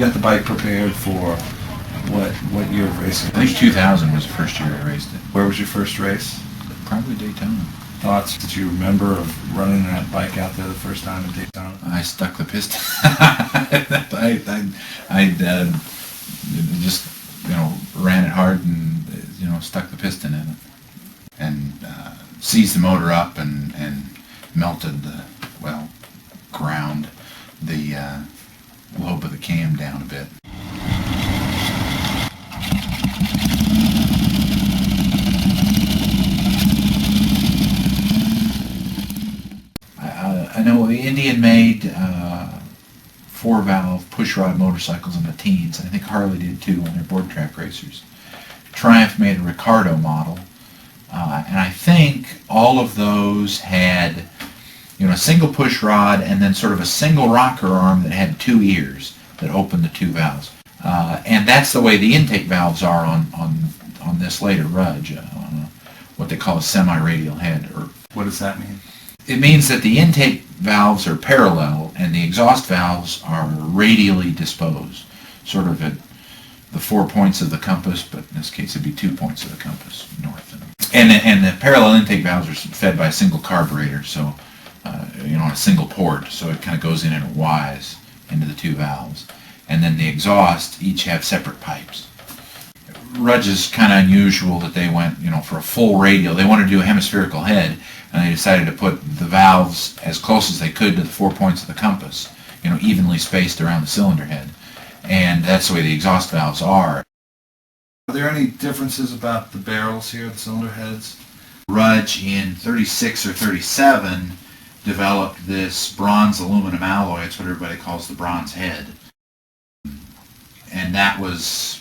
got the bike prepared for what year of racing? I think 2000 was the first year I raced it. Where was your first race? Probably Daytona. Thoughts that you remember of running that bike out there the first time in Daytona? I stuck the piston. I just ran it hard and stuck the piston in it and seized the motor up and melted ground the lobe of the cam down a bit. I know Indian made 4-valve pushrod motorcycles in the teens. I think Harley did too on their board track racers. Triumph made a Ricardo model, and I think all of those had a single pushrod and then sort of a single rocker arm that had 2 ears that opened the 2 valves. And that's the way the intake valves are on this later Rudge, on what they call a semi-radial head. Or what does that mean? It means that the intake valves are parallel and the exhaust valves are radially disposed, sort of at the 4 points of the compass, but in this case it'd be 2 points of the compass, north. And the parallel intake valves are fed by a single carburetor, so on a single port, so it kind of goes in a Y's into the 2 valves. And then the exhaust each have separate pipes. Rudge is kind of unusual that they went, for a full radial. They wanted to do a hemispherical head, and they decided to put the valves as close as they could to the 4 points of the compass, evenly spaced around the cylinder head. And that's the way the exhaust valves are. Are there any differences about the barrels here, the cylinder heads? Rudge in 36 or 37 developed this bronze aluminum alloy. It's what everybody calls the bronze head. And that was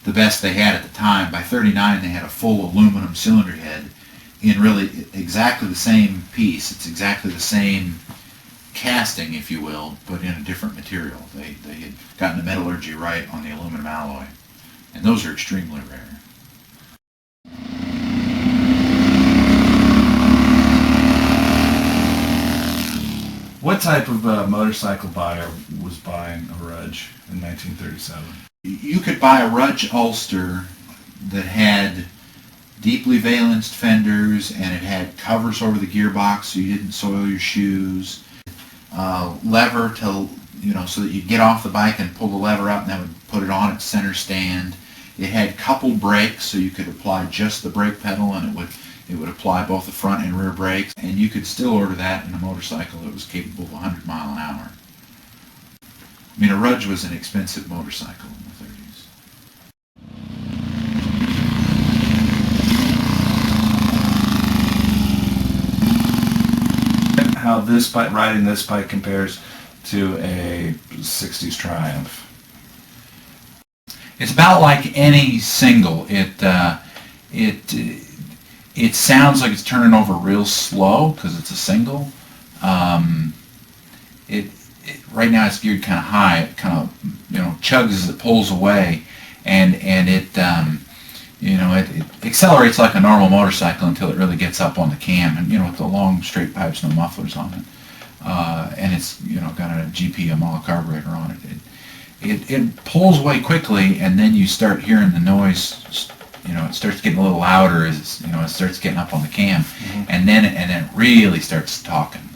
the best they had at the time. By 39 they had a full aluminum cylinder head in really exactly the same piece. It's exactly the same casting, if you will, but in a different material. They had gotten the metallurgy right on the aluminum alloy. And those are extremely rare. What type of motorcycle buyer was buying a Rudge in 1937? You could buy a Rudge Ulster that had deeply valenced fenders and it had covers over the gearbox so you didn't soil your shoes. Lever to, so that you'd get off the bike and pull the lever up and that would put it on its center stand. It had coupled brakes so you could apply just the brake pedal and it would apply both the front and rear brakes, and you could still order that in a motorcycle that was capable of 100 mile an hour. I mean, a Rudge was an expensive motorcycle in the 30s. How this bike, riding this bike compares to a 60s Triumph? It's about like any single. It sounds like it's turning over real slow because it's a single. Right now it's geared kind of high. It kind of chugs as it pulls away, and it accelerates like a normal motorcycle until it really gets up on the cam, and with the long straight pipes, no mufflers on it, and it's got a GP Yamaha carburetor on it. It pulls away quickly, and then you start hearing the noise. It starts getting a little louder as it starts getting up on the cam, mm-hmm. and then it really starts talking.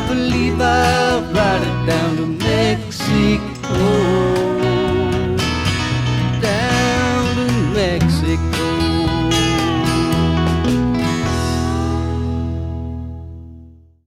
believe I'll ride it down to Mexico.